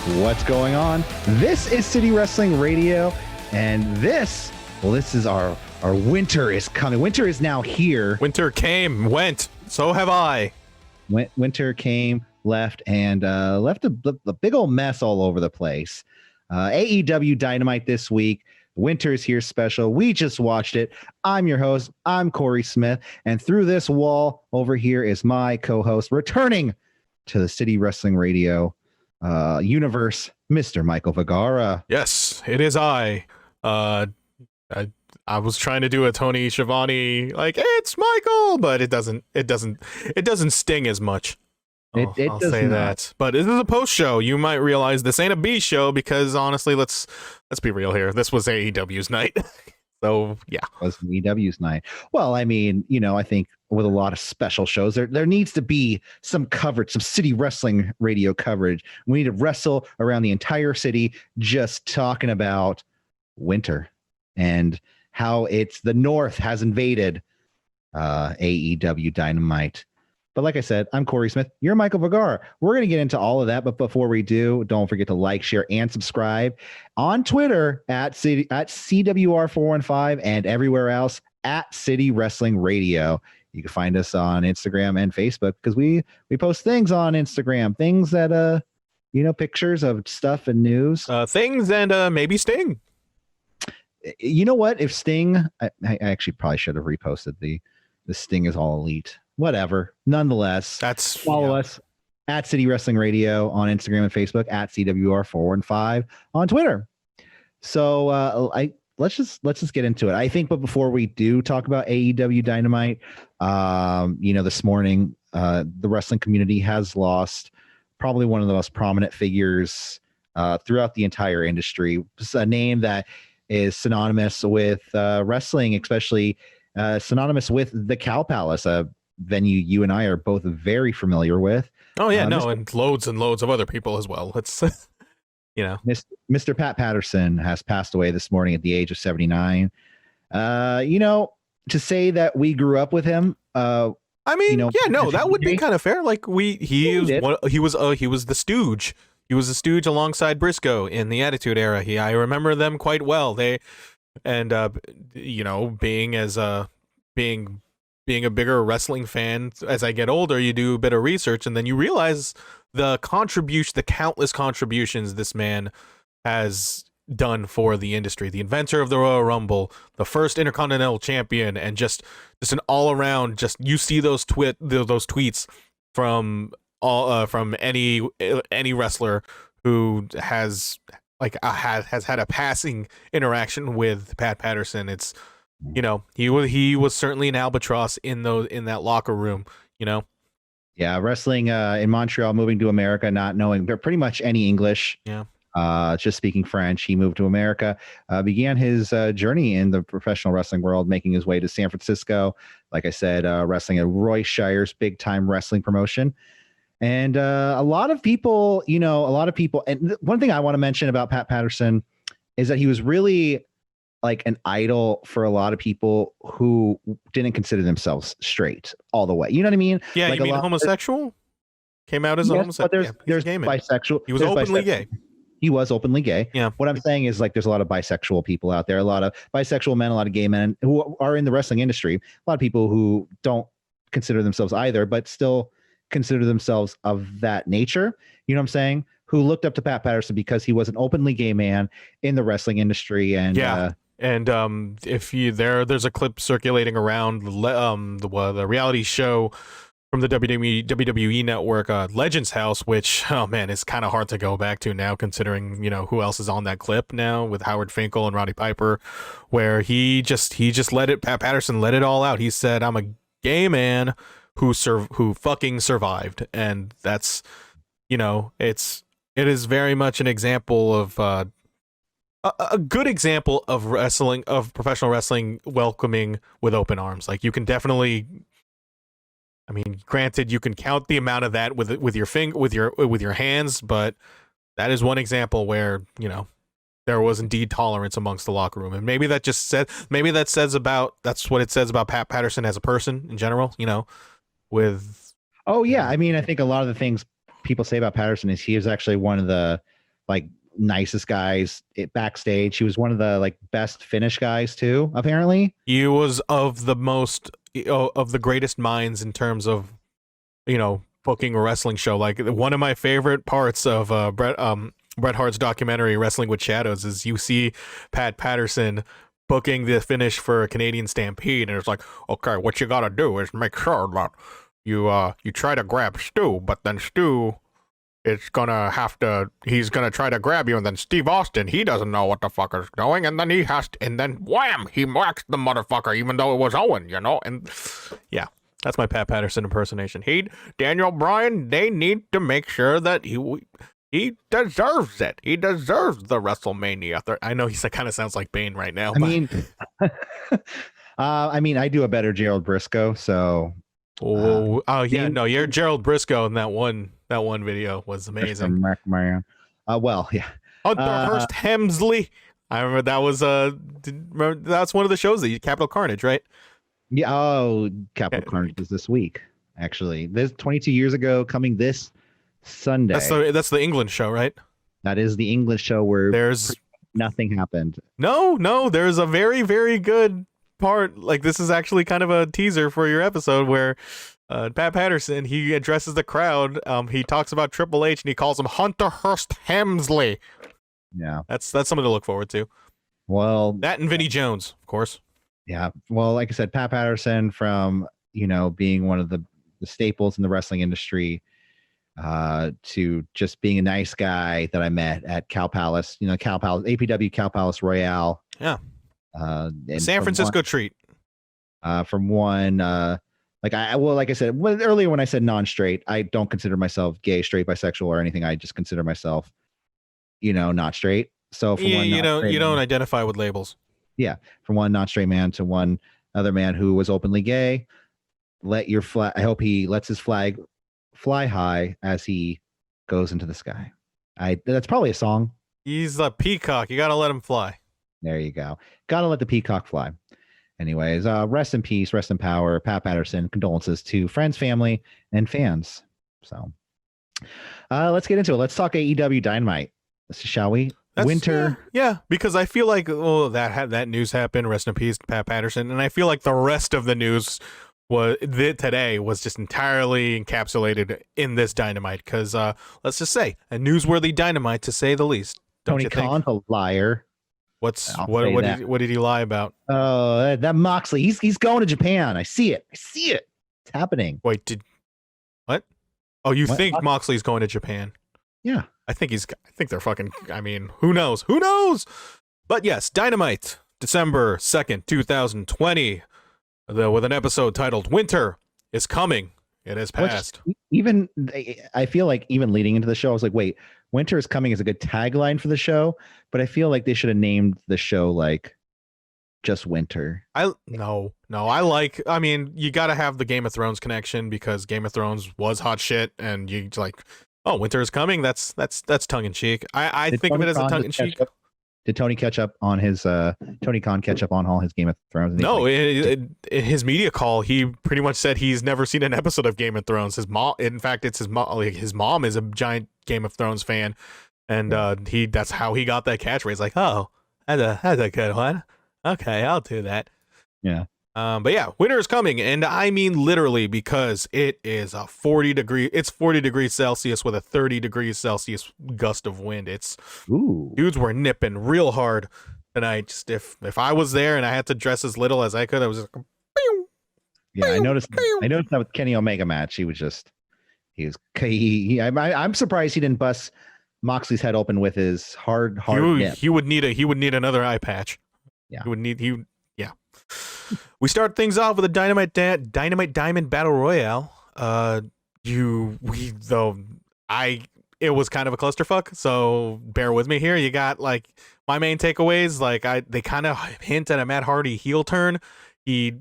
What's going on? This is City Wrestling Radio, and this is our winter is coming. Winter is now here. Winter came, went. So have I. Winter came, left, and left a big old mess all over the place. AEW Dynamite this week. Winter is here special. We just watched it. I'm your host. I'm Corey Smith, and through this wall over here is my co-host, returning to the City Wrestling Radio universe, Mr. Michael Vergara. Yes, it is I. I was trying to do a Tony Schiavone like it's Michael, but it doesn't sting as much. I'll say not. That. But this is a post show. You might realize this ain't a B show because honestly, let's be real here. This was AEW's night. So yeah, it was AEW's night. Well, I mean, I think with a lot of special shows, there needs to be some coverage, some City Wrestling Radio coverage. We need to wrestle around the entire city, just talking about winter and how the North has invaded AEW Dynamite. But like I said, I'm Corey Smith. You're Michael Vergara. We're going to get into all of that. But before we do, don't forget to like, share, and subscribe on Twitter at CWR415 and everywhere else at City Wrestling Radio. You can find us on Instagram and Facebook because we post things on Instagram, things that, pictures of stuff and news. Things and maybe Sting. You know what? If Sting, I actually probably should have reposted the Sting is All Elite. Whatever. Nonetheless, follow us at City Wrestling Radio on Instagram and Facebook, at CWR415 on Twitter. So let's just get into it. I think, but before we do talk about AEW Dynamite, this morning the wrestling community has lost probably one of the most prominent figures throughout the entire industry. It's a name that is synonymous with wrestling, especially synonymous with the Cow Palace, a venue you and I are both very familiar with. Oh yeah, and loads and loads of other people as well. It's Mr. Pat Patterson has passed away this morning at the age of 79. To say that we grew up with him, that would be kind of fair. Like he was the Stooge. He was a Stooge alongside Briscoe in the Attitude Era. I remember them quite well. Being a bigger wrestling fan, as I get older, you do a bit of research, and then you realize the countless contributions this man has done for the industry. The inventor of the Royal Rumble, the first Intercontinental Champion, and just an all around. Just you see those tweets from any wrestler who has had a passing interaction with Pat Patterson. It's he was certainly an albatross in that locker room. Yeah, wrestling in Montreal, moving to America, not knowing pretty much any English. Yeah. Just speaking French. He moved to America, began his journey in the professional wrestling world, making his way to San Francisco. Like I said, wrestling at Roy Shire's big time wrestling promotion. And a lot of people, and one thing I want to mention about Pat Patterson is that he was really like an idol for a lot of people who didn't consider themselves straight all the way. You know what I mean? Yeah, like you mean homosexual? Came out as a homosexual. But there's bisexual. He was openly gay. He was openly gay. Yeah. What I'm saying is, like, there's a lot of bisexual people out there, a lot of bisexual men, a lot of gay men who are in the wrestling industry. A lot of people who don't consider themselves either, but still consider themselves of that nature. You know what I'm saying? Who looked up to Pat Patterson because he was an openly gay man in the wrestling industry. And if there's a clip circulating around the reality show from the WWE network, Legends House, which, oh man, is kind of hard to go back to now, considering who else is on that clip now with Howard Finkel and Roddy Piper, where he just Pat Patterson let it all out. He said, "I'm a gay man who fucking survived," and that's it is very much an example of a good example of professional wrestling welcoming with open arms. Like, you can definitely, I mean, granted, you can count the amount of that with your hands, but that is one example where there was indeed tolerance amongst the locker room, and maybe that's what it says about Pat Patterson as a person in general. I mean, I think a lot of the things people say about Patterson is he is actually one of the like nicest guys backstage. He was one of the like best finish guys too, apparently. He was of the greatest minds in terms of, booking a wrestling show. Like, one of my favorite parts of Bret Hart's documentary Wrestling with Shadows is you see Pat Patterson booking the finish for a Canadian Stampede, and it's like, okay, what you gotta do is make sure that you try to grab Stu, but then Stu he's gonna try to grab you, and then Steve Austin, he doesn't know what the fuck is doing, and then and then wham, he whacks the motherfucker, even though it was Owen, and yeah, that's my Pat Patterson impersonation. Daniel Bryan, they need to make sure that he deserves it. He deserves the WrestleMania. I know he kind of sounds like Bane right now. I mean, I do a better Gerald Briscoe, so. You're Gerald Briscoe in that one video was amazing. Well, yeah. Hunter Hearst Hemsley. I remember that was that's one of the shows that Capital Carnage, right? Yeah. Oh, Capital Carnage is this week. Actually, this 22 years ago, coming this Sunday. That's the England show, right? That is the English show where there's nothing happened. No, there's a very, very good part. Like, this is actually kind of a teaser for your episode where Pat Patterson, he addresses the crowd. He talks about Triple H and he calls him Hunter Hearst Hemsley. Yeah, that's something to look forward to. Well, that and Vinnie Jones, of course. Yeah, well, like I said, Pat Patterson, from being one of the staples in the wrestling industry, to just being a nice guy that I met at Cow Palace. Cow Palace, APW Cow Palace Royale. Yeah. San Francisco treat. From one, like I said earlier when I said non-straight, I don't consider myself gay, straight, bisexual, or anything. I just consider myself, not straight. So from one, you don't identify with labels. Yeah, from one not straight man to one other man who was openly gay. Let your flag. I hope he lets his flag fly high as he goes into the sky. That's probably a song. He's a peacock. You gotta let him fly. There you go. Gotta let the peacock fly. Anyways, rest in peace, rest in power, Pat Patterson. Condolences to friends, family, and fans. So, let's get into it. Let's talk AEW Dynamite, shall we? Winter. Yeah, because I feel like that news happened. Rest in peace, Pat Patterson. And I feel like the rest of the news today was just entirely encapsulated in this Dynamite. Because let's just say a newsworthy Dynamite, to say the least. Tony Khan's a liar. What did he lie about? Oh, that Moxley. He's going to Japan. I see it. It's happening. Wait, what? Oh, you think Moxley's going to Japan? Yeah. I think they're fucking, I mean, who knows? But yes, Dynamite, December 2nd, 2020, with an episode titled Winter is Coming. It has passed. I feel like even leading into the show, I was like, wait, Winter is Coming is a good tagline for the show, but I feel like they should have named the show like just Winter. I mean, you got to have the Game of Thrones connection because Game of Thrones was hot shit, and you like, oh, Winter is Coming. That's tongue in cheek. I think of it as a tongue in cheek. Did Tony catch up on his Tony Khan catch up on all his Game of Thrones? No, in his media call, he pretty much said he's never seen an episode of Game of Thrones. His mom, in fact, it's his mom. Like, his mom is a giant Game of Thrones fan, and that's how he got that catchphrase. Like, oh, that's a good one. Okay, I'll do that. Yeah. But yeah, winter is coming, and I mean literally, because it is it's 40 degrees Celsius with a 30 degrees Celsius gust of wind. Dudes were nipping real hard tonight. Just if I was there and I had to dress as little as I could, I was just like, yeah, I noticed that with Kenny Omega match. I'm surprised he didn't bust Moxley's head open with his hard nip. He would need another eye patch. Yeah. Yeah. We start things off with a Dynamite Diamond Battle Royale. It was kind of a clusterfuck, so bear with me here. You got like my main takeaways. Like they kind of hint at a Matt Hardy heel turn. I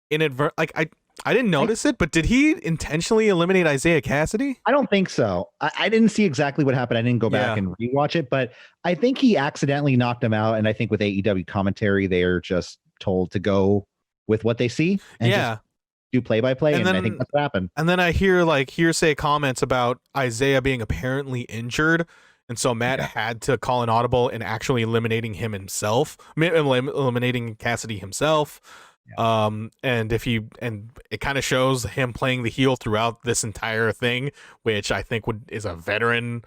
didn't notice it, but did he intentionally eliminate Isaiah Cassidy? I don't think so. I didn't see exactly what happened. I didn't go back and rewatch it, but I think he accidentally knocked him out. And I think with AEW commentary, they're just told to go with what they see and just do play-by-play. And I think that's what happened. And then I hear like hearsay comments about Isaiah being apparently injured and so Matt had to call an audible and actually eliminating eliminating Cassidy himself. And it kind of shows him playing the heel throughout this entire thing, which I think is a veteran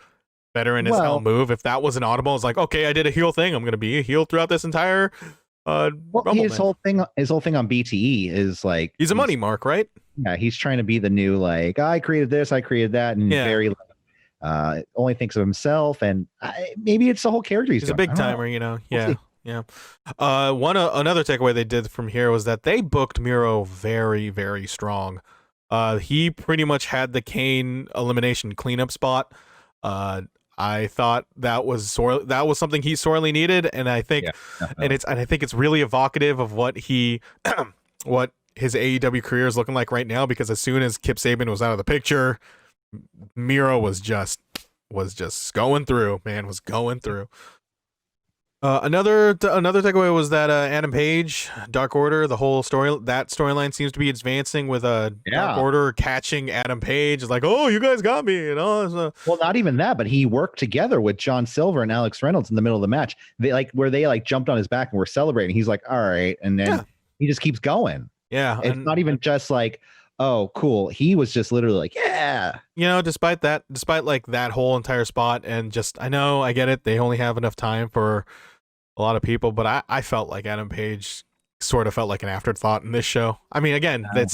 as hell move. If that was an audible, it's like, okay, I did a heel thing, I'm going to be a heel throughout this entire his whole thing on BTE is like he's a money mark, right? Yeah, he's trying to be the new, like, I created this, I created that, and very only thinks of himself, and maybe it's the whole character. He's a big timer, Yeah. Another takeaway they did from here was that they booked Miro very, very strong. He pretty much had the Kane elimination cleanup spot. I thought that was something he sorely needed, and I think I think it's really evocative of what what his AEW career is looking like right now, because as soon as Kip Sabian was out of the picture, Miro was just going through, man, was going through. Another takeaway was that Adam Page, Dark Order, the whole storyline seems to be advancing with Dark Order catching Adam Page. It's like, oh, you guys got me, Well, not even that, but he worked together with John Silver and Alex Reynolds in the middle of the match. They jumped on his back and were celebrating. He's like, all right, and then he just keeps going. Yeah, it's not even just like, oh, cool. He was just literally like, yeah. Despite like that whole entire spot, and just, I get it. They only have enough time for a lot of people, but I felt like Adam Page sort of felt like an afterthought in this show. I mean, again, they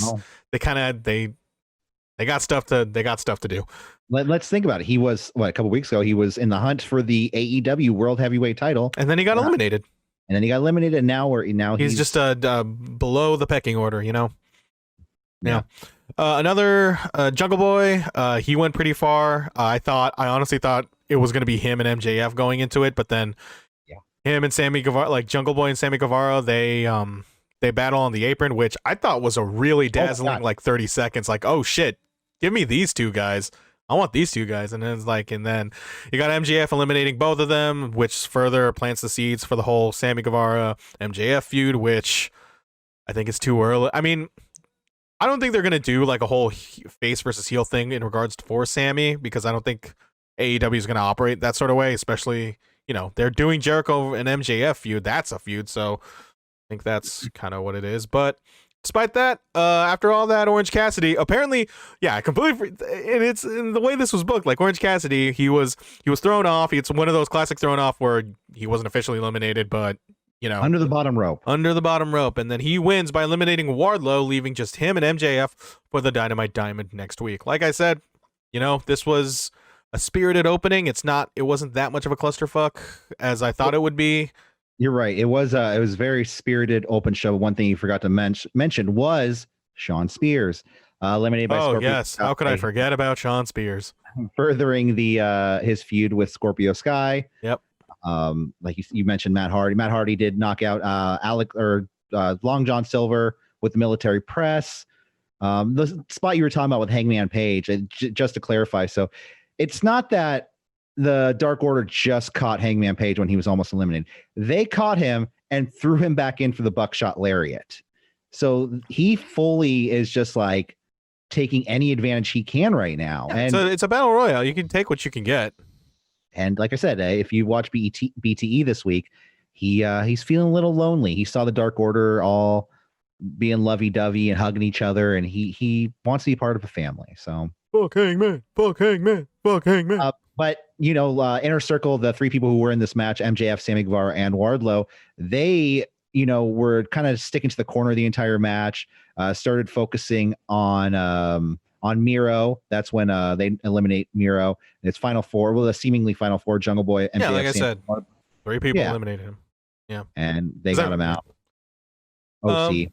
got stuff to do. Let's think about it. He was a couple weeks ago. He was in the hunt for the AEW World Heavyweight title, and then he got eliminated. And now he's just below the pecking order, Yeah. Another Jungle Boy. He went pretty far. I honestly thought it was going to be him and MJF going into it, but then him and Sammy Guevara, like Jungle Boy and Sammy Guevara, they battle on the apron, which I thought was a really dazzling 30 seconds. Like, oh shit, give me these two guys. I want these two guys. And then you got MJF eliminating both of them, which further plants the seeds for the whole Sammy Guevara MJF feud, which I think is too early. I mean, I don't think they're going to do like a whole face versus heel thing in regards for Sammy, because I don't think AEW is going to operate that sort of way, especially, they're doing Jericho and MJF feud. That's a feud. So I think that's kind of what it is. But despite that, after all that, Orange Cassidy, apparently, completely, and it's in the way this was booked, like Orange Cassidy, he was thrown off. It's one of those classic thrown off where he wasn't officially eliminated, but under the bottom rope. And then he wins by eliminating Wardlow, leaving just him and MJF for the Dynamite Diamond next week. Like I said, this was a spirited opening. It wasn't that much of a clusterfuck as I thought it would be. You're right. It was very spirited open show. One thing you forgot to mention was Sean Spears, eliminated by Scorpio. Oh yes, how could I forget about Sean Spears? Furthering his feud with Scorpio Sky. Yep. Like you mentioned, Matt Hardy. Matt Hardy did knock out Long John Silver with the military press. The spot you were talking about with Hangman Page, just to clarify, so it's not that the Dark Order just caught Hangman Page when he was almost eliminated. They caught him and threw him back in for the buckshot lariat. So he fully is just like taking any advantage he can right now. And so it's a battle royale. You can take what you can get. And like I said, if you watch BTE this week, he's feeling a little lonely. He saw the Dark Order all being lovey-dovey and hugging each other, and he wants to be part of a family. So fuck Hangman. But Inner Circle, the three people who were in this match, MJF, Sammy Guevara, and Wardlow, they were kind of sticking to the corner the entire match. Started focusing on Miro. That's when they eliminate Miro. It's Final Four. Well, the seemingly Final Four, Jungle Boy. MJF, like I said, 3 people eliminated him. Yeah. And they got him out. OC.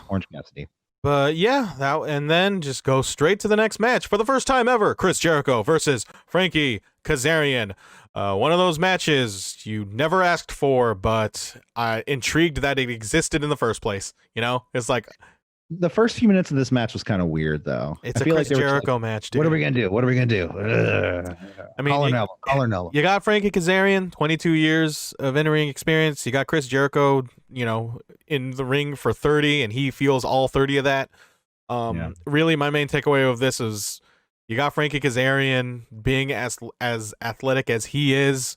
Orange Cassidy. But and then just go straight to the next match. For the first time ever, Chris Jericho versus Frankie Kazarian. One of those matches you never asked for, but intrigued that it existed in the first place. It's like the first few minutes of this match was kind of weird, though. It's a Chris Jericho match, dude. What are we gonna do? I mean, call Nella. You got Frankie Kazarian, 22 years of in-ring experience. You got Chris Jericho, in the ring for 30, and he feels all 30 of that. Really, my main takeaway of this is You got Frankie Kazarian being as athletic as he is,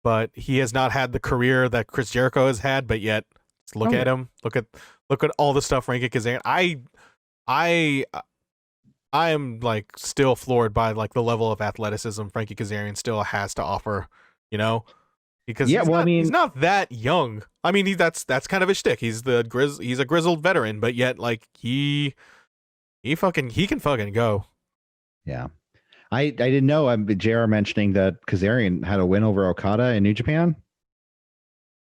but he has not had the career that Chris Jericho has had. But yet, look at him. Look at all the stuff Frankie Kazarian. I am like still floored by like the level of athleticism Frankie Kazarian still has to offer. You know, because he's not that young. I mean, that's kind of his shtick. He's a grizzled veteran, but yet like he can fucking go. Yeah. I didn't know. JR mentioning that Kazarian had a win over Okada in New Japan.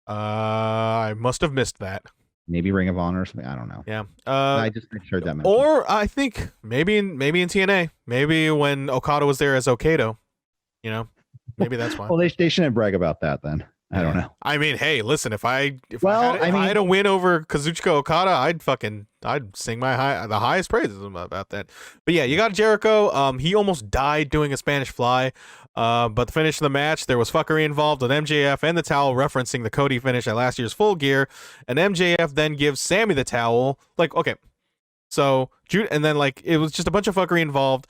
I must have missed that. Maybe Ring of Honor or something. I don't know. Yeah. I just heard that mentioned. Or I think maybe in TNA. Maybe when Okada was there as Okado. You know, maybe that's why. Well, they shouldn't brag about that then. I don't know. I mean, hey, listen, if I had a win over Kazuchika Okada, I'd sing the highest praises about that. But yeah, you got Jericho. He almost died doing a Spanish fly. But the finish of the match, there was fuckery involved with MJF and the towel referencing the Cody finish at last year's Full Gear. And MJF then gives Sammy the towel. Like, okay. So and then like it was just a bunch of fuckery involved.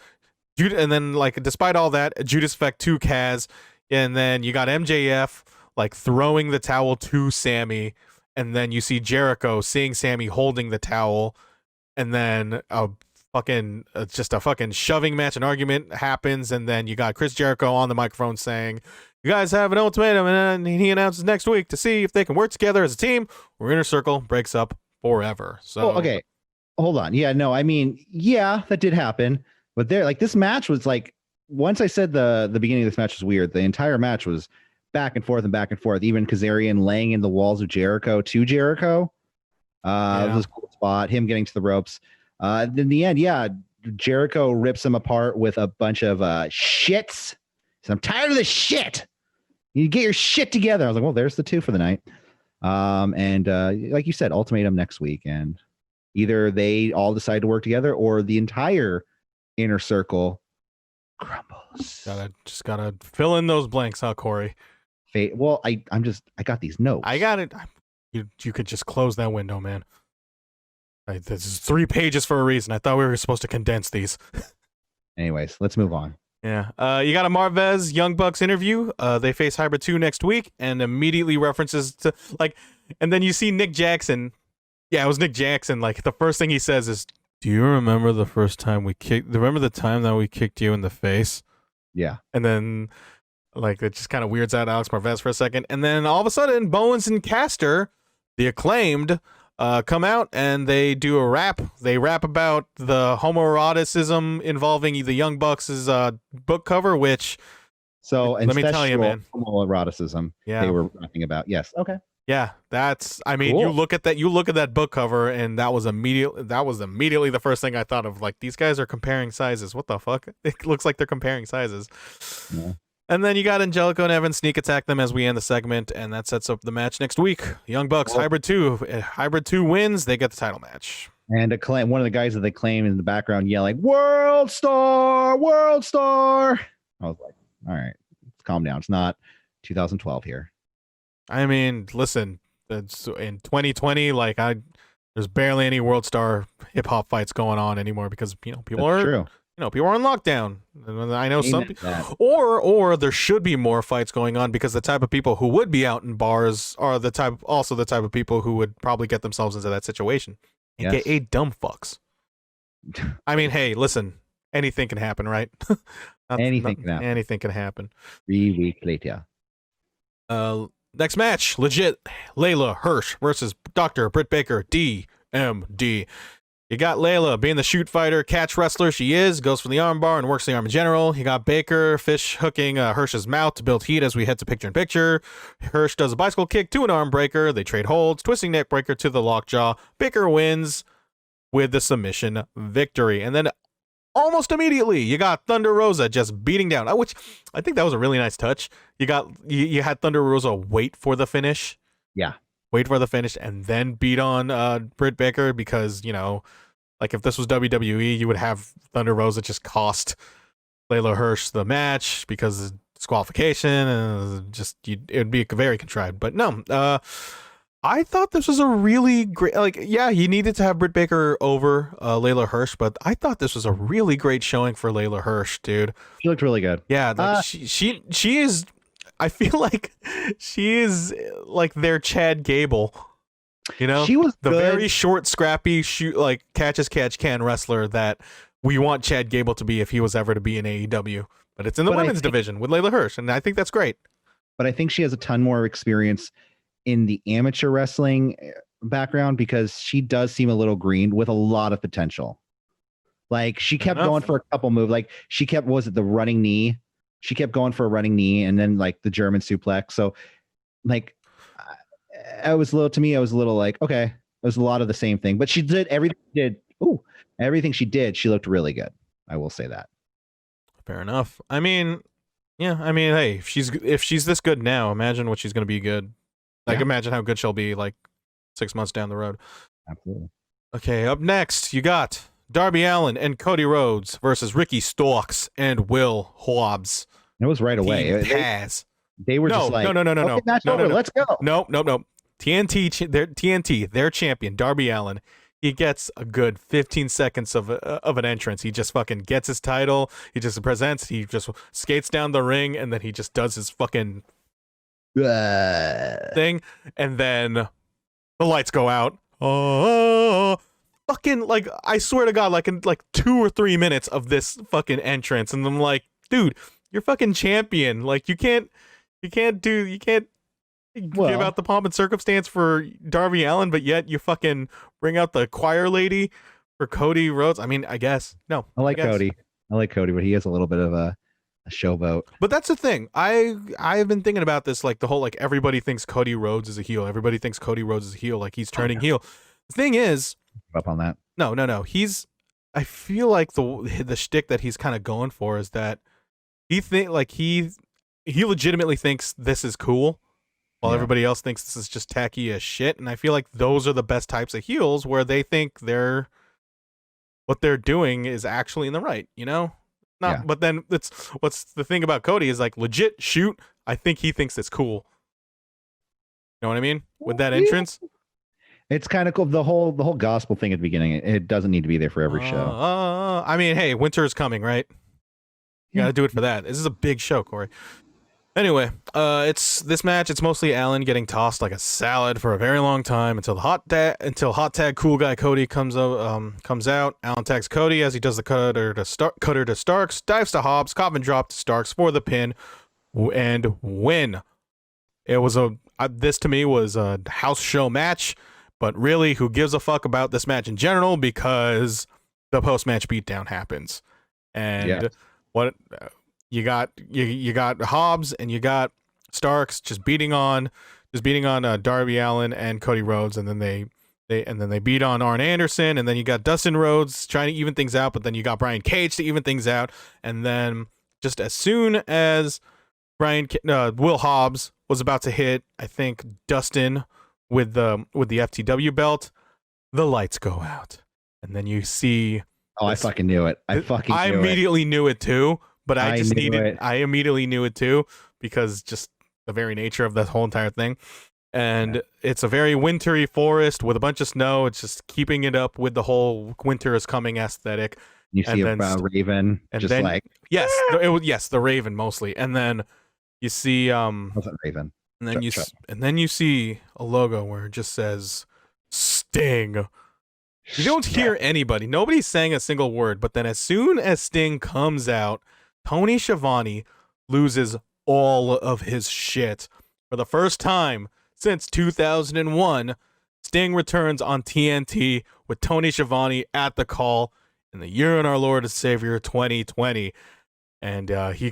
And then like despite all that, Judas Effect 2 Kaz, and then you got MJF like throwing the towel to Sammy, and then you see Jericho seeing Sammy holding the towel, and then a fucking shoving match, an argument happens, and then you got Chris Jericho on the microphone saying, "You guys have an ultimatum," and then he announces next week to see if they can work together as a team, or Inner Circle breaks up forever. So okay, hold on. Yeah, no, I mean, yeah, that did happen, but this match was like, once I said the beginning of this match was weird, the entire match was back and forth and back and forth. Even Kazarian laying in the walls of Jericho to Jericho. It was a cool spot. Him getting to the ropes. In the end, yeah, Jericho rips him apart with a bunch of shits. So I'm tired of this shit. You get your shit together. I was like, well, there's the 2 for the night. And like you said, ultimatum next week, and either they all decide to work together or the entire Inner Circle crumbles. Gotta fill in those blanks, huh, Corey? Well, I got these notes. I got it. You could just close that window, man. This is 3 pages for a reason. I thought we were supposed to condense these. Anyways, let's move on. Yeah. You got a Marvez Young Bucks interview. They face Hybrid 2 next week, and immediately references to and then you see Nick Jackson. Yeah, it was Nick Jackson. Like the first thing he says is, "Do you remember the first time remember the time that we kicked you in the face?" Yeah. And then like it just kind of weirds out Alex Marvez for a second, and then all of a sudden Bowens and Caster, the Acclaimed, come out and they do a rap. They rap about the homoeroticism involving the Young Bucks' book cover, which let me tell you, man, homoeroticism. Yeah, they were rapping about. Yes, okay. Yeah, that's. I mean, cool. You look at that book cover, and that was immediately the first thing I thought of. Like, these guys are comparing sizes. What the fuck? It looks like they're comparing sizes. Yeah. And then you got Angelico and Evans sneak attack them as we end the segment, and that sets up the match next week. Young Bucks, Hybrid 2. Hybrid 2 wins, they get the title match. And one of the guys that they claim in the background yelling, "World Star! World Star!" I was like, all right, let's calm down. It's not 2012 here. I mean, listen, it's in 2020, there's barely any World Star hip hop fights going on anymore because, people are true. People are on lockdown. I know some people, or there should be more fights going on because the type of people who would be out in bars are the type of people who would probably get themselves into that situation. Yes. AKA dumb fucks. I mean, hey, listen, anything can happen, right? Anything can happen. 3 weeks later. Next match, legit, Leyla Hirsch versus Dr. Britt Baker, DMD. You got Leyla being the shoot fighter, catch wrestler she is, goes for the armbar and works the arm in general. You got Baker fish hooking Hirsch's mouth to build heat as we head to picture-in-picture. Hirsch does a bicycle kick to an arm breaker. They trade holds, twisting neck breaker to the lockjaw. Baker wins with the submission victory. And then almost immediately, you got Thunder Rosa just beating down, which I think that was a really nice touch. You had Thunder Rosa wait for the finish. Yeah. Wait for the finish and then beat on Britt Baker because, if this was WWE, you would have Thunder Rosa just cost Leyla Hirsch the match because of disqualification and it would be very contrived. But no, I thought this was a really great, like, yeah, he needed to have Britt Baker over Leyla Hirsch, but I thought this was a really great showing for Leyla Hirsch, dude. She looked really good. Yeah, like she is. I feel like she is like their Chad Gable. You know, she was the good. very short, scrappy, like catch as catch can wrestler that we want Chad Gable to be if he was ever to be in AEW. But it's in the women's division with Leyla Hirsch, and I think that's great. But I think she has a ton more experience in the amateur wrestling background because she does seem a little green with a lot of potential. Like she kept going for a couple moves. Like she kept, was it the running knee? She kept going for a running knee and then like the German suplex. So like I was a little like, okay, it was a lot of the same thing, but she did everything she did. She looked really good. I will say that. Fair enough. I mean, yeah, I mean, hey, if she's this good now, imagine what she's going to be good. Like, imagine how good she'll be like 6 months down the road. Absolutely. Okay, up next, you got Darby Allin and Cody Rhodes versus Ricky Starks and Will Hobbs. It was right away. They were just like, no. Match over. Let's go. No. TNT, their champion, Darby Allin. He gets a good 15 seconds of an entrance. He just fucking gets his title. He just presents. He just skates down the ring, and then he just does his fucking thing, and then the lights go out. Fucking, like, I swear to God, like in like 2 or 3 minutes of this fucking entrance, and I'm like, dude, you're fucking champion. Like, you can't give out the pomp and circumstance for Darby Allin, but yet you fucking bring out the choir lady for Cody Rhodes. I mean, I guess. No. I like Cody, but he has a little bit of a showboat. But that's the thing. I've been thinking about this, like the whole, like, everybody thinks Cody Rhodes is a heel. Everybody thinks Cody Rhodes is a heel, like he's turning heel. The thing is, up on that. No. I feel like the shtick that he's kind of going for is that he legitimately thinks this is cool, while everybody else thinks this is just tacky as shit. And I feel like those are the best types of heels, where they think what they're doing is actually in the right, you know? But then what's the thing about Cody is, like, legit shoot, I think he thinks it's cool. You know what I mean? With that entrance. It's kind of cool. The whole gospel thing at the beginning, it doesn't need to be there for every show. I mean, hey, winter is coming, right? You gotta do it for that. This is a big show, Corey. Anyway, it's this match. It's mostly Allin getting tossed like a salad for a very long time until hot tag cool guy Cody comes out. Allin tags Cody as he does the cutter to Starks, dives to Hobbs, coffin drop to Starks for the pin, and win. It was this to me was a house show match, but really, who gives a fuck about this match in general, because the post match beatdown happens, and what. You got Hobbs and you got Starks just beating on Darby Allin and Cody Rhodes, and then they beat on Arn Anderson, and then you got Dustin Rhodes trying to even things out, but then you got Brian Cage to even things out, and then just as soon as Will Hobbs was about to hit, I think, Dustin with the FTW belt, the lights go out, and then you see. I fucking knew it. I immediately knew it too. But I immediately knew it too, because just the very nature of the whole entire thing. And it's a very wintry forest with a bunch of snow. It's just keeping it up with the whole winter is coming aesthetic. You see a raven, and just then, like the raven mostly. And then you see wasn't raven. And then you see a logo where it just says Sting. You don't hear anybody. Nobody's saying a single word. But then as soon as Sting comes out, Tony Schiavone loses all of his shit. For the first time since 2001, Sting returns on TNT with Tony Schiavone at the call in the year in our Lord and Savior 2020. And and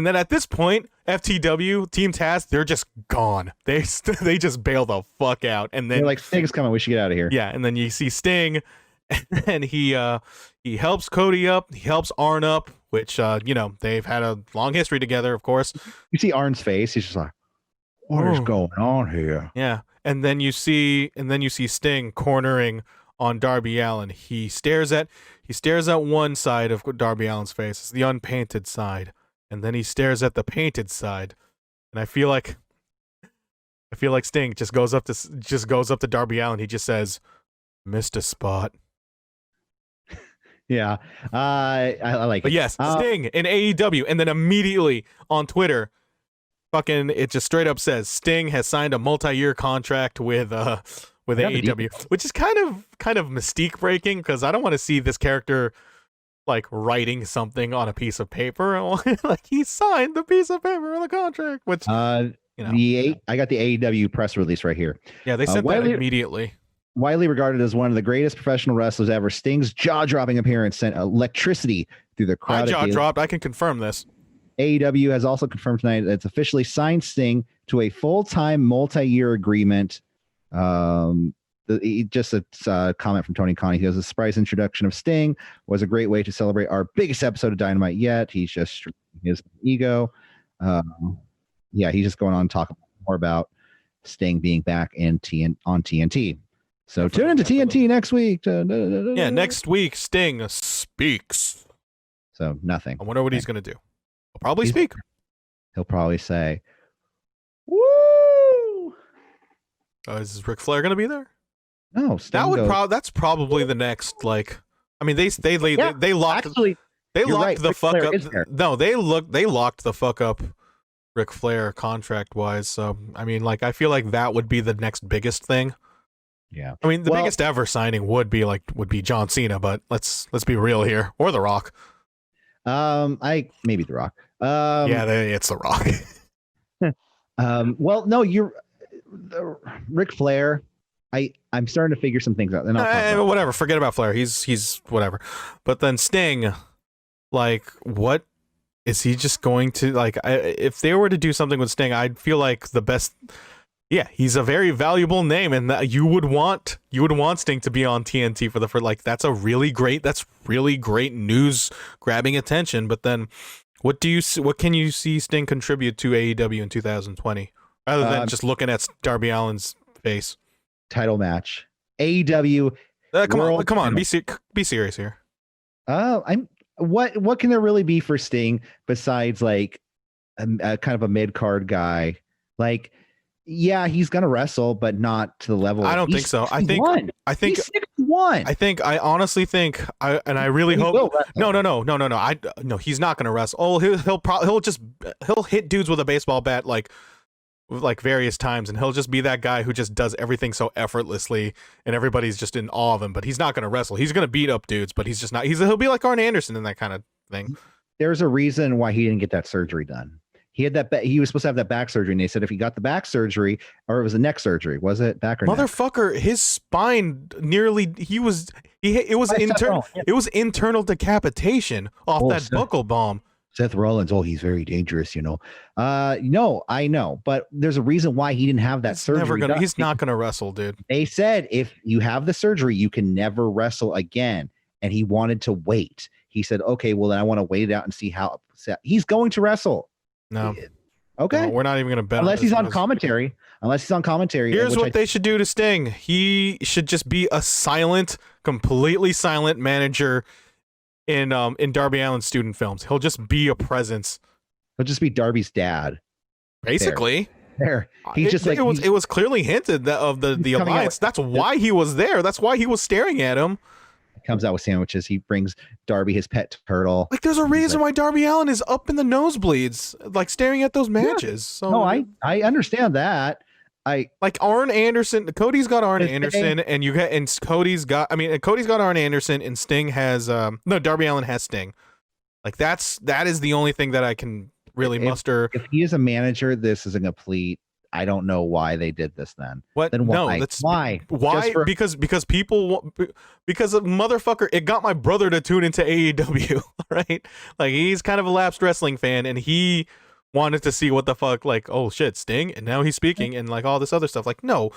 then at this point, FTW, Team Taz, they're just gone. They just bail the fuck out. And then they're like, Sting's coming, we should get out of here. Yeah, and then you see Sting, and he helps Cody up, he helps Arn up, which they've had a long history together, of course. You see Arn's face, he's just like, what is going on here? Yeah. And then you see Sting cornering on Darby Allin. He stares at one side of Darby Allin's face. It's the unpainted side. And then he stares at the painted side. And I feel like I feel like Sting just goes up to Darby Allin. He just says, "Missed a spot." Yeah, I like but it. Yes, Sting in AEW, and then immediately on Twitter, fucking, it just straight up says Sting has signed a multi-year contract with AEW, which is kind of mystique breaking because I don't want to see this character like writing something on a piece of paper. Like he signed the piece of paper on the contract, which I got the AEW press release right here. Yeah, they sent that immediately. Widely regarded as one of the greatest professional wrestlers ever, Sting's jaw-dropping appearance sent electricity through the crowd. My jaw dropped. I can confirm this. AEW has also confirmed tonight that it's officially signed Sting to a full-time multi-year agreement. Just a comment from Tony Khan. He goes, the surprise introduction of Sting was a great way to celebrate our biggest episode of Dynamite yet. He's just his ego. He's just going on to talk more about Sting being back on TNT. So tune into TNT next week. Next week, Sting speaks. So nothing. I wonder what he's going to do. He'll probably speak. He'll probably say, "Woo!" Is Ric Flair going to be there? No, Sting that's probably the next. Like, I mean, they locked. Actually, they locked right. the Ric fuck Flair up. No, they locked the fuck up Ric Flair contract wise. So I mean, like, I feel like that would be the next biggest thing. Yeah, I mean, the biggest ever signing would be John Cena, but let's be real here, or The Rock. Maybe The Rock. It's The Rock. No, you're Ric Flair. I'm starting to figure some things out. Whatever, forget about Flair. He's whatever. But then Sting, like, what is he just going to like? If they were to do something with Sting, I'd feel like the best. Yeah, he's a very valuable name, and you would want Sting to be on TNT that's really great news grabbing attention. But then, what can you see Sting contribute to AEW in 2020 rather than just looking at Darby Allin's face? Title match, AEW. Come on, be serious here. What can there really be for Sting besides like a kind of a mid card guy? Like, yeah, he's gonna wrestle, but not to the level. I don't think so. I think he's 61. I honestly think I really hope. No. He's not gonna wrestle. Oh, he'll hit dudes with a baseball bat like various times, and he'll just be that guy who just does everything so effortlessly, and everybody's just in awe of him. But he's not gonna wrestle. He's gonna beat up dudes, but he's just not. He'll be like Arn Anderson in that kind of thing. There's a reason why he didn't get that surgery done. He had he was supposed to have that back surgery, and they said if he got the back surgery, or it was a neck surgery, was it back or motherfucker? Neck? His spine it was internal decapitation off that buckle bomb. Seth Rollins, he's very dangerous, No, I know, but there's a reason why he didn't have that surgery. He's not gonna wrestle, dude. They said if you have the surgery, you can never wrestle again, and he wanted to wait. He said, "Okay, well then I want to wait it out and see how he's going to wrestle." No. Okay. No, we're not even going to bet unless he's on commentary. Here's what they should do to Sting. He should just be a completely silent manager in Darby Allin's student films. He'll just be a presence. He'll just be Darby's dad. Basically. There. He's just like it was clearly hinted of the alliance. That's why he was there. That's why he was staring at him. Comes out with sandwiches. He brings Darby his pet turtle. Like, there's a reason why Darby Allin is up in the nosebleeds, like staring at those matches. So no, I understand that. Like Arn Anderson. Cody's got Arn Anderson, and Cody's got Arn Anderson, and Sting has Darby Allin has Sting. Like that is the only thing that I can really muster. If he is a manager, this is a complete. I don't know why they did this then. What? Then why? No, why? Why? Because motherfucker, it got my brother to tune into AEW, right? Like, he's kind of a lapsed wrestling fan, and he wanted to see what the fuck, like, oh shit, Sting, and now he's speaking, and like all this other stuff. Like, no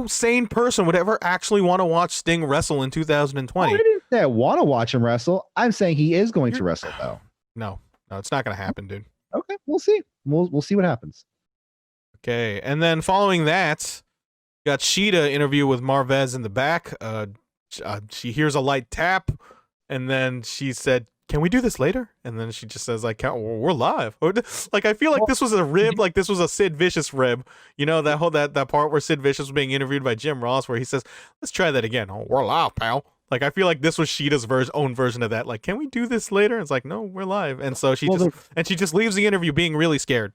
sane person would ever actually want to watch Sting wrestle in 2020. I didn't say I want to watch him wrestle. I'm saying he is going to wrestle, though. No, it's not going to happen, dude. Okay, we'll see. We'll see what happens. Okay, and then following that, got Shida interview with Marvez in the back. She hears a light tap, and then she said, can we do this later? And then she just says like, we're live. Like, I feel like this was a rib, like this was a Sid Vicious rib. You know, that whole that part where Sid Vicious was being interviewed by Jim Ross, where he says, let's try that again. Oh, we're live, pal. Like, I feel like this was Shida's own version of that. Like, can we do this later? It's like, no, we're live. And so she just leaves the interview being really scared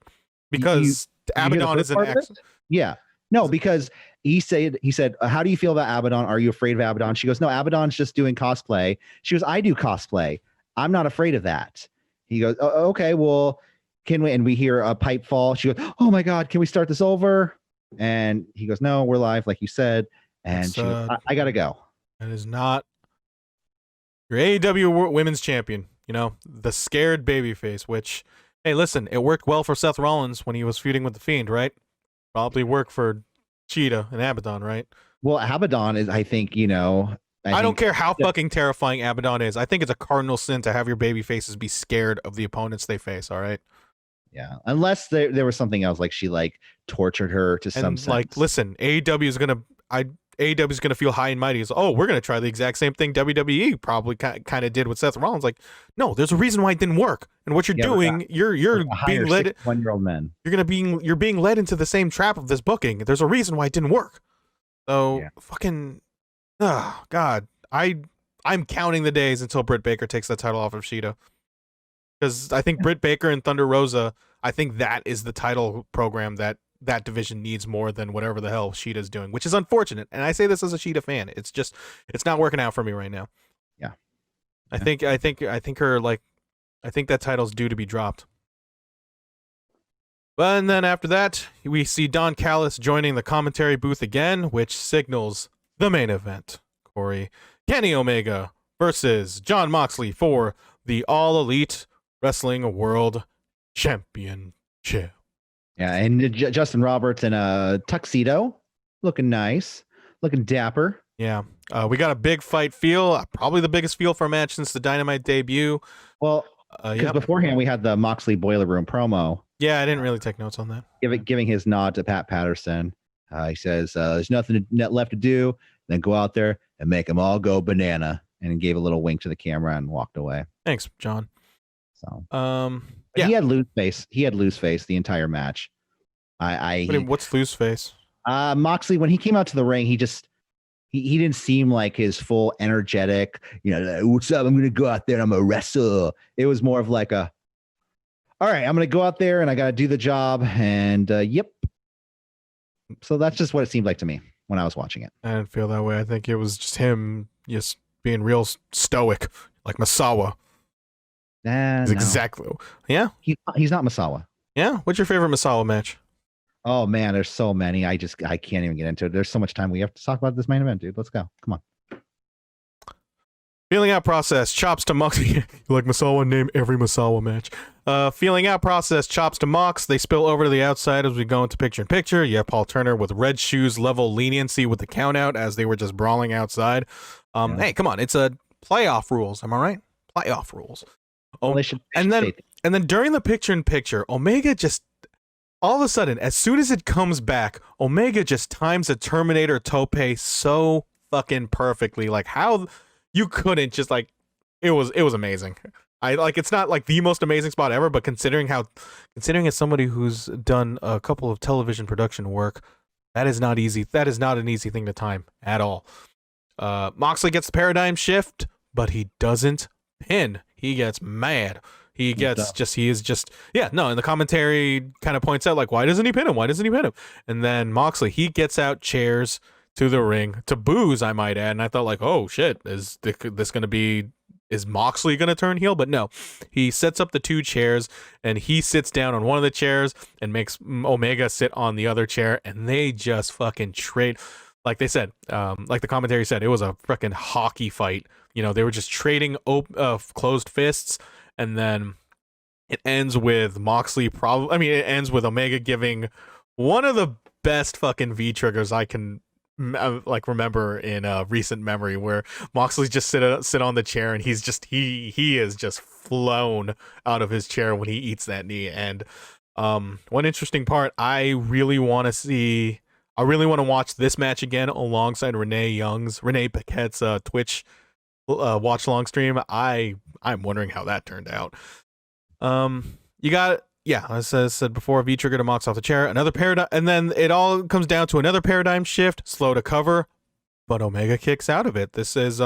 because Abaddon is an ex. Yeah. No, because he said, how do you feel about Abaddon? Are you afraid of Abaddon? She goes, no, Abaddon's just doing cosplay. She goes, I do cosplay. I'm not afraid of that. He goes, oh, okay, well, can we? And we hear a pipe fall. She goes, oh my God, can we start this over? And he goes, no, we're live, like you said. And she goes, I gotta go. That is not your AEW Women's Champion. You know, the scared babyface, which, hey, listen, it worked well for Seth Rollins when he was feuding with The Fiend, right? Probably worked for Shida and Abaddon, right? Well, Abaddon is, I think, you know... I don't care how fucking terrifying Abaddon is. I think it's a cardinal sin to have your baby faces be scared of the opponents they face, all right? Yeah, unless there was something else, like she, like, tortured her to some sense. Like, listen, AEW is going to feel high and mighty. It's, oh, we're going to try the exact same thing WWE probably kind of did with Seth Rollins. Like, no, there's a reason why it didn't work. And what you're doing, you're being led... 1-year-old men. You're being led into the same trap of this booking. There's a reason why it didn't work. So, fucking... Oh, God. I'm counting the days until Britt Baker takes the title off of Shida. Because I think Britt Baker and Thunder Rosa, I think that is the title program that division needs more than whatever the hell Shida's doing, which is unfortunate. And I say this as a Shida fan. It's not working out for me right now. Yeah. I think that title's due to be dropped. But and then after that, we see Don Callis joining the commentary booth again, which signals the main event. Corey, Kenny Omega versus Jon Moxley for the All Elite Wrestling World Championship. Yeah, and Justin Roberts in a tuxedo, looking nice, looking dapper. Yeah, we got a big fight feel, probably the biggest feel for a match since the Dynamite debut. Well, because beforehand we had the Moxley Boiler Room promo. Yeah, I didn't really take notes on that. Giving his nod to Pat Patterson. He says, there's nothing left to do. Then go out there and make them all go banana. And he gave a little wink to the camera and walked away. Thanks, John. So, yeah. He had loose face. The entire match. What's loose face? Moxley, when he came out to the ring, he didn't seem like his full energetic, what's up? I'm going to go out there and I'm a wrestler. It was more of like all right, I'm going to go out there and I got to do the job. And yep. So that's just what it seemed like to me when I was watching it. I didn't feel that way. I think it was just him just being real stoic, like Masawa. No. Exactly. Yeah. He's not Masawa. Yeah. What's your favorite Masawa match? Oh man, there's so many. I can't even get into it. There's so much time. We have to talk about this main event, dude. Let's go. Come on. Feeling out process, chops to Mox. You like Masawa? Name every Masawa match. Feeling out process, chops to Mox. They spill over to the outside as we go into picture-in-picture. You have Paul Turner with red shoes level leniency with the count out as they were just brawling outside. Hey, come on. It's a playoff rules. Am I right? Playoff rules. Oh, and then during the picture-in-picture, Omega just all of a sudden, as soon as it comes back, Omega just times a Terminator tope so fucking perfectly. Like how you couldn't just like it was amazing. It's not like the most amazing spot ever, but considering as somebody who's done a couple of television production work, that is not easy. That is not an easy thing to time at all. Moxley gets the paradigm shift, but he doesn't pin. He gets mad. And the commentary kind of points out, like, why doesn't he pin him? And then Moxley, he gets out chairs to the ring to booze, I might add. And I thought, like, oh shit, is Moxley going to turn heel? But no, he sets up the two chairs and he sits down on one of the chairs and makes Omega sit on the other chair. And they just fucking trade. Like they said, like the commentary said, it was a freaking hockey fight. They were just trading closed fists. And then it ends with Moxley it ends with Omega giving one of the best fucking V triggers I can remember in recent memory, where Moxley just sit on the chair and he's just he is just flown out of his chair when he eats that knee. And one interesting part, I really want to watch this match again alongside Renee Paquette's Twitch watch long stream. I'm wondering how that turned out. You got, as I said before, V trigger to Mox off the chair, another paradigm, and then it all comes down to another paradigm shift, slow to cover, but Omega kicks out of it. This is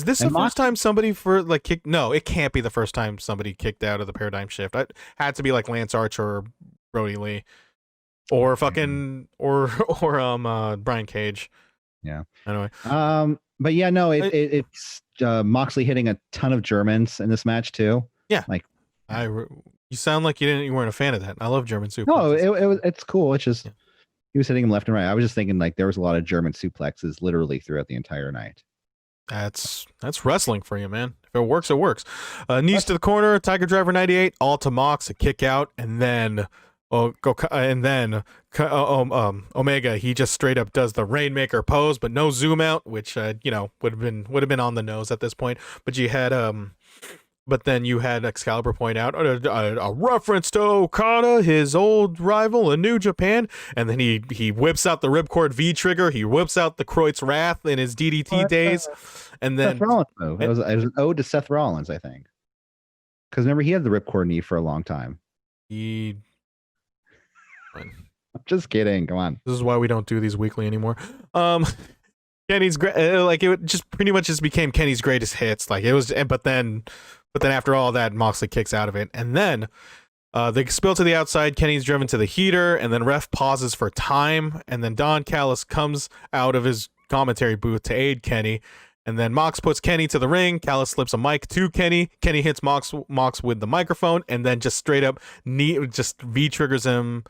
this the first time somebody kicked? No, it can't be the first time somebody kicked out of the paradigm shift. It had to be like Lance Archer or Brody Lee, or fucking or Brian Cage. Yeah. Anyway. But yeah, no, it's Moxley hitting a ton of Germans in this match too. Yeah. Like, you sound like you weren't a fan of that. I love German suplexes. No, it's cool. It's just he was hitting him left and right. I was just thinking like there was a lot of German suplexes literally throughout the entire night. That's wrestling for you, man. If it works, it works. Knees to the corner, Tiger Driver 98, all to Mox, a kick out, and then Omega, he just straight up does the Rainmaker pose, but no zoom out, which would have been on the nose at this point. But you had but then you had Excalibur point out a reference to Okada, his old rival in New Japan, and then he whips out the Ripcord V trigger, he whips out the Kreutz Wrath in his DDT days, and then Seth Rollins move. It was an ode to Seth Rollins, I think, because remember he had the Ripcord knee for a long time. I'm just kidding. Come on. This is why we don't do these weekly anymore. Kenny's great. It just pretty much just became Kenny's greatest hits. Like it was, but then after all that, Moxley kicks out of it, and then they spill to the outside. Kenny's driven to the heater, and then ref pauses for time, and then Don Callis comes out of his commentary booth to aid Kenny, and then Mox puts Kenny to the ring. Callis slips a mic to Kenny. Kenny hits Mox with the microphone, and then just straight up just V triggers him.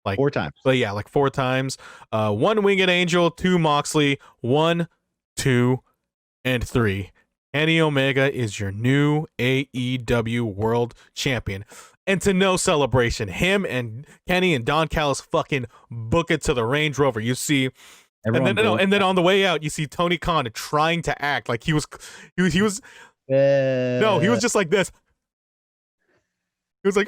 Like 4 times. But yeah, like 4 times. 1 Winged Angel, 2 Moxley, 1, 2, and 3. Kenny Omega is your new AEW World Champion. And to no celebration, him and Kenny and Don Callis fucking book it to the Range Rover. You see, and then on the way out, you see Tony Khan trying to act like he was just like this. He was like,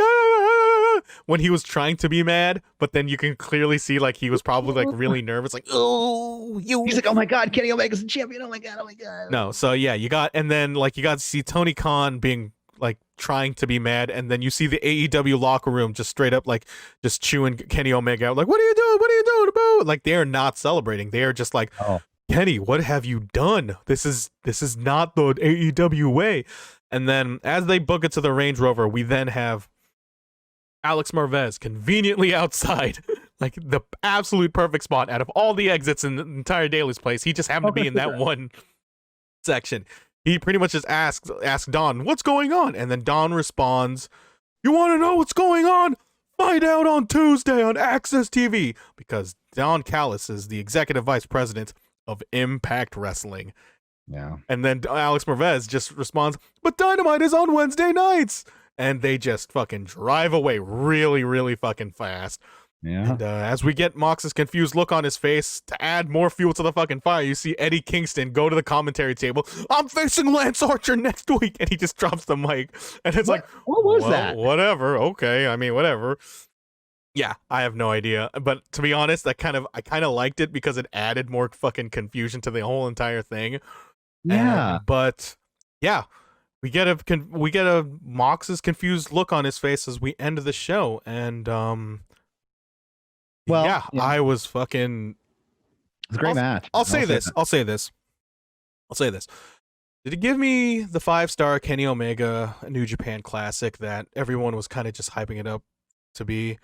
when he was trying to be mad, but then you can clearly see like he was probably like really nervous, like, he's like, oh my god, Kenny Omega's the champion, oh my god. No, so yeah, you got to see Tony Khan being like trying to be mad, and then you see the AEW locker room just straight up like just chewing Kenny Omega out, like, what are you doing, boo? Like they are not celebrating, they are just like, Kenny, what have you done? This is not the AEW way. And then as they book it to the Range Rover, we then have Alex Marvez conveniently outside, like the absolute perfect spot out of all the exits in the entire Daily's place. He just happened to be in that one section. He pretty much just asks Don, what's going on? And then Don responds, you want to know what's going on? Find out on Tuesday on Access TV, because Don Callis is the executive vice president of Impact Wrestling. Yeah. And then Alex Marvez just responds, but Dynamite is on Wednesday nights. And they just fucking drive away really, really fucking fast. Yeah. And as we get Mox's confused look on his face, to add more fuel to the fucking fire, you see Eddie Kingston go to the commentary table. I'm facing Lance Archer next week. And he just drops the mic. And it's what was that? Whatever. Okay. I mean, whatever. Yeah, I have no idea. But to be honest, I kind of liked it because it added more fucking confusion to the whole entire thing. Yeah. But yeah, we get a Mox's confused look on his face as we end the show, and I was fucking. It's a great match. I'll say this. Did it give me the 5-star Kenny Omega New Japan Classic that everyone was kind of just hyping it up to be?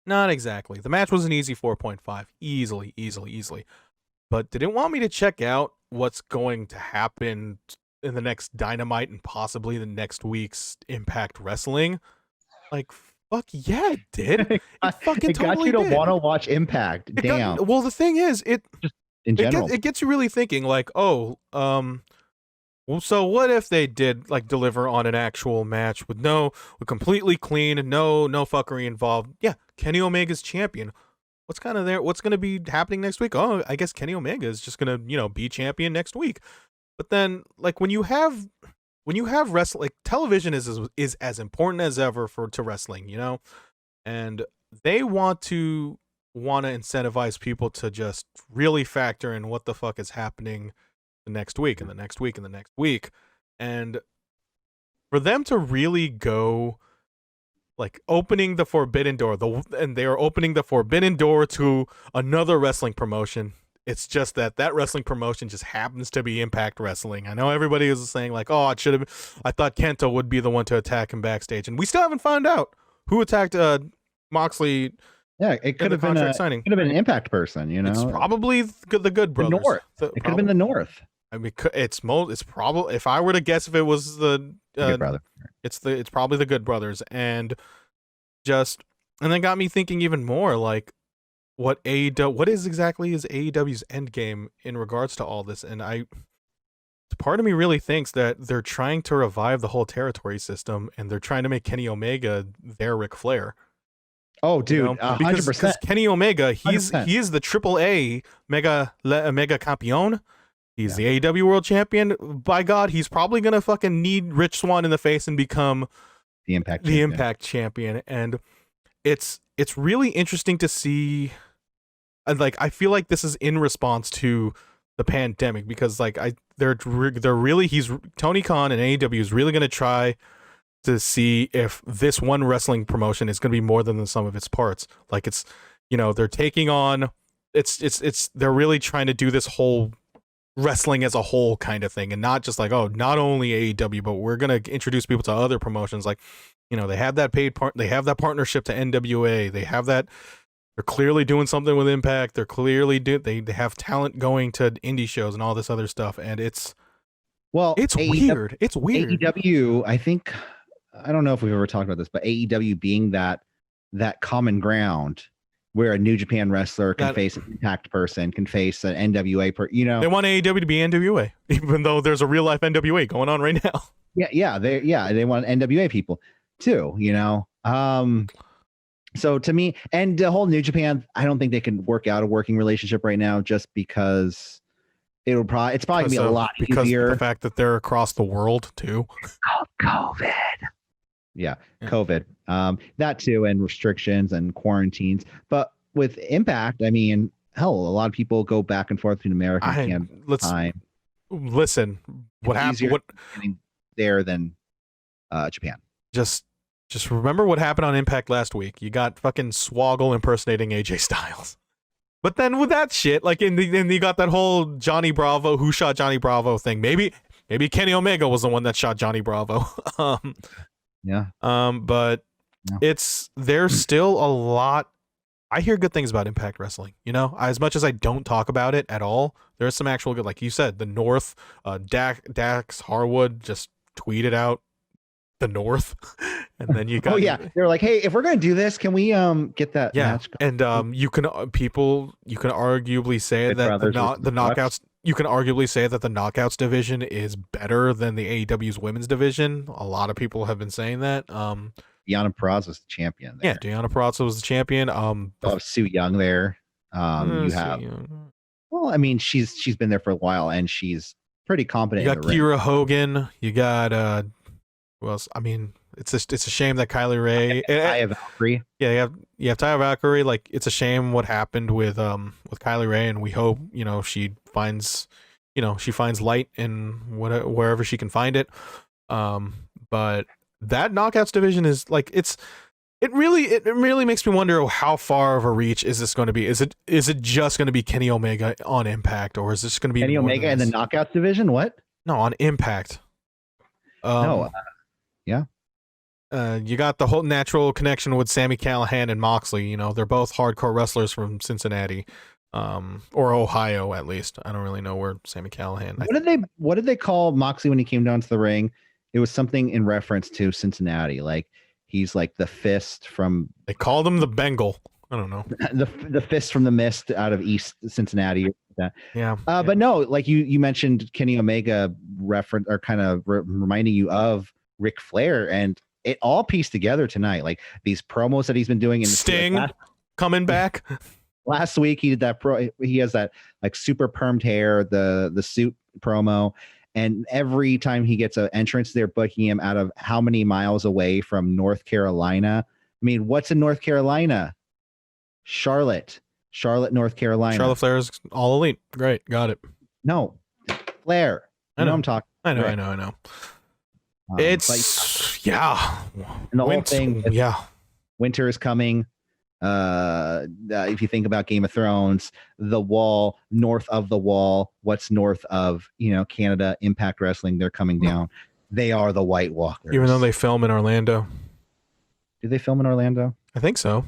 Not exactly. The match was an easy 4.5, easily. But did it want me to check out what's going to happen in the next Dynamite and possibly the next week's Impact Wrestling? Like, fuck yeah, it did. It fucking it got totally you to did. Want to watch Impact. Damn. Well, the thing is, in general, it gets you really thinking. Like, well, so what if they did like deliver on an actual match with completely clean, no fuckery involved? Yeah, Kenny Omega's champion. What's kind of there? What's going to be happening next week? Oh, I guess Kenny Omega is just going to, be champion next week. But then, like, when you have wrestling, like, television is as important as ever to wrestling, and they want to incentivize people to just really factor in what the fuck is happening the next week and the next week and the next week. And for them to really go like opening the forbidden door, and they are opening the forbidden door to another wrestling promotion. It's just that wrestling promotion just happens to be Impact Wrestling. I know everybody is saying like, oh, I thought Kento would be the one to attack him backstage, and we still haven't found out who attacked Moxley. Yeah, it could have been an Impact person. You know, it's probably the Good Brothers. The North. It could have been the North. I mean, it's probably, if I were to guess, if it was the Good Brother, it's probably the Good Brothers, and then got me thinking even more like, what exactly is AEW's end game in regards to all this? And part of me really thinks that they're trying to revive the whole territory system, and they're trying to make Kenny Omega their Ric Flair. Oh, dude, 100%. Because Kenny Omega, he is the AAA Mega Campeon. He's the AEW World Champion. By God, he's probably gonna fucking need Rich Swann in the face and become the Impact Champion. And it's really interesting to see. Like, I feel like this is in response to the pandemic, because like they're really, Tony Khan and AEW is really gonna try to see if this one wrestling promotion is gonna be more than the sum of its parts. Like, it's, they're taking on, they're really trying to do this whole wrestling as a whole kind of thing, and not just like, oh, not only AEW, but we're gonna introduce people to other promotions. Like, they have that they have that partnership to NWA. They have that. They're clearly doing something with Impact. They're clearly they have talent going to indie shows and all this other stuff. And it's weird. It's weird. AEW, I don't know if we've ever talked about this, but AEW being that common ground where a New Japan wrestler can face an Impact person, can face an NWA They want AEW to be NWA, even though there's a real life NWA going on right now. Yeah, they want NWA people too, So to me, and the whole New Japan, I don't think they can work out a working relationship right now, just because it's probably gonna be a lot easier. Because of the fact that they're across the world too. COVID. Yeah, COVID. That too, and restrictions and quarantines. But with Impact, I mean, hell, a lot of people go back and forth between America and time. Listen, what happened? What there than Japan? Just remember what happened on Impact last week. You got fucking Swoggle impersonating AJ Styles. But then with that shit, like, and you got that whole Johnny Bravo, who shot Johnny Bravo thing. Maybe Kenny Omega was the one that shot Johnny Bravo. But there's still a lot. I hear good things about Impact Wrestling. As much as I don't talk about it at all, there's some actual good, like you said, the North, Dax Harwood just tweeted out the North, and then you got they're like, hey, if we're gonna do this, can we get that match going? And you can arguably say that the knockouts, you can arguably say that the knockouts division is better than the AEW's women's division. A lot of people have been saying that. Deonna Purrazzo was the champion there. Yeah, Deonna Purrazzo was the champion. Su Yung there. You have well, I mean, she's been there for a while, and she's pretty competent. You got Kira Hogan. You got who else? I mean, it's a shame that Kylie Ray. Taya Valkyrie. Yeah, you have Taya Valkyrie. Like, it's a shame what happened with Kylie Ray, and we hope she finds light in wherever she can find it. But that knockouts division is like, it really makes me wonder, how far of a reach is this going to be? Is it just going to be Kenny Omega on Impact, or is this going to be Kenny Omega in the knockouts division? What? No, on Impact. No. You got the whole natural connection with Sami Callihan and Moxley. They're both hardcore wrestlers from Cincinnati, or Ohio at least. I don't really know where Sami Callihan. What did they call Moxley when he came down to the ring? It was something in reference to Cincinnati, like he's like the fist from. They called him the Bengal. I don't know. the fist from the mist out of East Cincinnati. Yeah. But no, like you mentioned Kenny Omega reference, or kind of reminding you of Ric Flair, and it all pieced together tonight. Like these promos that he's been doing in the Sting coming back. Last week he did that he has that like super permed hair, the suit promo, and every time he gets an entrance, they're booking him out of how many miles away from North Carolina. I mean, what's in North Carolina? Charlotte, North Carolina. Charlotte Flair's All Elite. Great, got it. No, Flair. You know I'm talking. I know. It's yeah. And the whole thing. Yeah. Winter is coming. If you think about Game of Thrones, the Wall, north of the Wall, what's north of Canada, Impact Wrestling, they're coming down. They are the White Walkers. Even though they film in Orlando. Do they film in Orlando? I think so.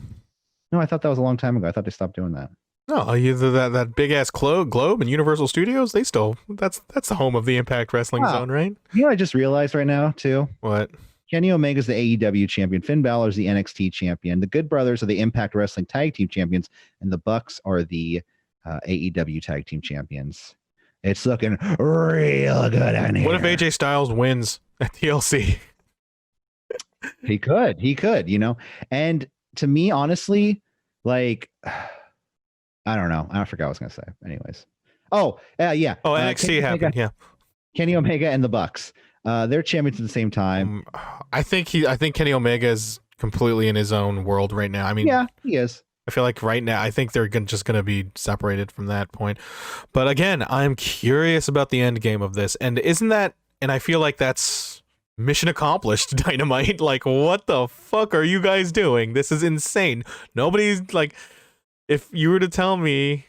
No, I thought that was a long time ago. I thought they stopped doing that. No, either that big ass Globe and Universal Studios, they still that's the home of the Impact Wrestling Zone, right? I just realized right now too. What? Kenny Omega's the AEW champion, Finn Balor's the NXT champion, the Good Brothers are the Impact Wrestling Tag Team champions, and the Bucks are the AEW Tag Team champions. It's looking real good on here. What if AJ Styles wins at TLC? He could, and to me, honestly, like. I don't know. I forgot what I was going to say. Anyways. Yeah. Oh, NXT happened. Yeah. Kenny Omega and the Bucks. They're champions at the same time. I think Kenny Omega is completely in his own world right now. I mean, yeah, he is. I feel like right now, I think they're just going to be separated from that point. But again, I'm curious about the end game of this. And I feel like that's mission accomplished, Dynamite. Like, what the fuck are you guys doing? This is insane. Nobody's like, if you were to tell me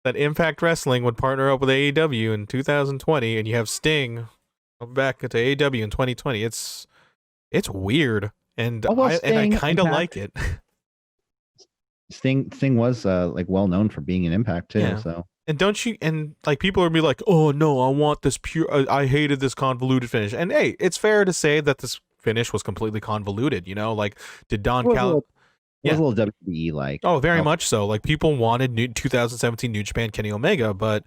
that Impact Wrestling would partner up with AEW in 2020 and you have Sting back to AEW in 2020, it's weird. And I kind of like it. Sting was like well known for being an Impact too. Yeah. So and like people would be like, oh no, I want this pure. I hated this convoluted finish. And hey, it's fair to say that this finish was completely convoluted. Like did Don Cal? It was a little WWE like. Oh, very much so. Like people wanted 2017 New Japan Kenny Omega, but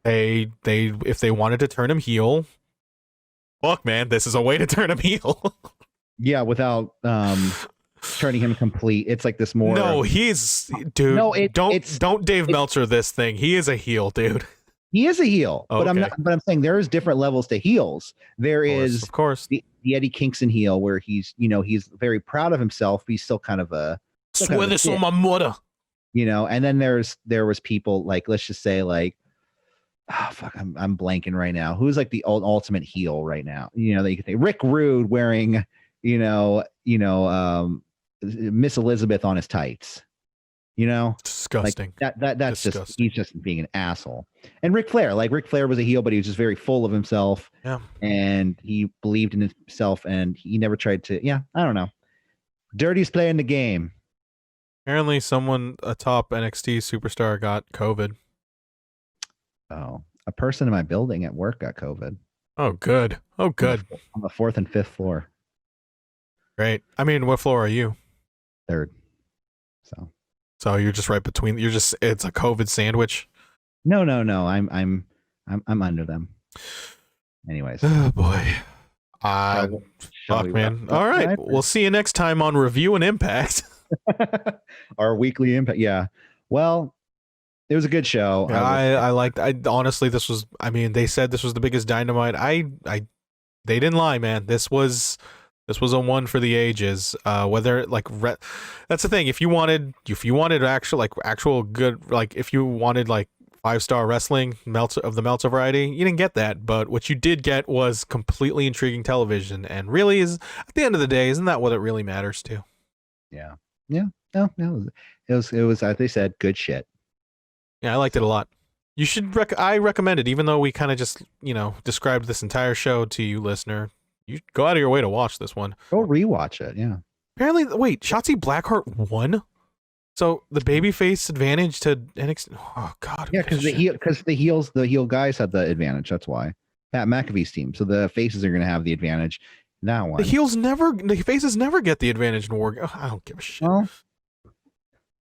if they wanted to turn him heel, fuck man, this is a way to turn him heel. Yeah, without turning him complete. It's like this more. No, he's dude. No, don't Dave Meltzer this thing. He is a heel, dude. He is a heel, but I'm saying there is different levels to heels. There is, of course, the Eddie Kingston heel where he's very proud of himself. But he's still kind of a swear this on my mother. And then there was people like, let's just say like, oh fuck, I'm blanking right now. Who's like the ultimate heel right now? That you could think Rick Rude wearing Miss Elizabeth on his tights. Disgusting. Like that's disgusting. Just he's just being an asshole. And Ric Flair was a heel, but he was just very full of himself. Yeah. And he believed in himself, and he never tried to. Yeah, I don't know. Dirty's playing the game. Apparently, a top NXT superstar got COVID. Oh, a person in my building at work got COVID. Oh, good. On the 4th and 5th floor. Great. I mean, what floor are you? 3rd. So you're just right between. It's a COVID sandwich. No. I'm under them. Anyways. Oh boy. Fuck man. All right. We'll see you next time on Review and Impact. Our weekly Impact. Yeah. Well, it was a good show. Yeah, I honestly, this was. I mean, they said this was the biggest Dynamite. They didn't lie, man. This was a one for the ages. Whether like that's the thing. If you wanted actual good, like if you wanted like 5-star wrestling of the Meltzer variety, you didn't get that. But what you did get was completely intriguing television, and really is at the end of the day, isn't that what it really matters to? Yeah. No. It was as they said, good shit. Yeah, I liked it a lot. You should. I recommend it, even though we kind of just described this entire show to you, listener. You go out of your way to watch this one. Go rewatch it, yeah. Apparently, wait, Shotzi Blackheart won? So the babyface advantage to NXT. Oh God. Yeah, because the heel guys had the advantage. That's why Pat McAfee's team. So the faces are going to have the advantage. That one. The faces never get the advantage in War. I don't give a shit. Well,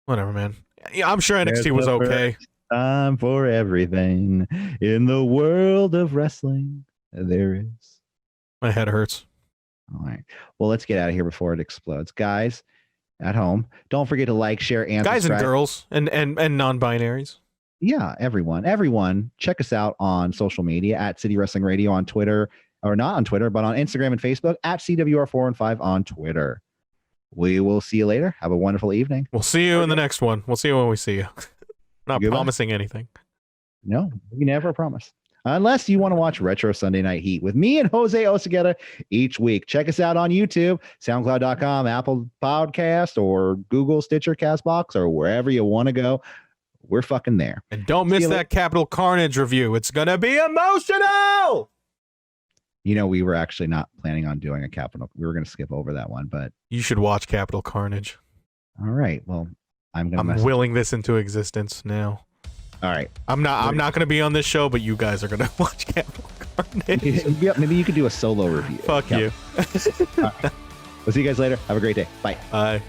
whatever, man. Yeah, I'm sure NXT was okay. Time for everything in the world of wrestling. There is. My head hurts. All right. Well, let's get out of here before it explodes. Guys at home, don't forget to like, share, and guys subscribe. And girls and non-binaries. Yeah, everyone. Check us out on social media at City Wrestling Radio on Twitter, or not on Twitter, but on Instagram and Facebook at CWR415 on Twitter. We will see you later. Have a wonderful evening. We'll see you in the next one. We'll see you when we see you. Not Goodbye. Promising anything. No, we never promise. unless you want to watch Retro Sunday Night Heat with me and Jose Oseguera each week. Check us out on YouTube, SoundCloud.com, Apple Podcast, or Google, Stitcher, CastBox, or wherever you want to go. We're fucking there. And don't miss that Capital Carnage review. It's going to be emotional. You know, we were actually not planning on doing a Capital. We were going to skip over that one, but you should watch Capital Carnage. All right. Well, I'm willing this into existence now. All right. I'm not going to be on this show, but you guys are going to watch Capital Carnage. Maybe you could do a solo review. Fuck you. We'll see you guys later. Have a great day. Bye. Bye.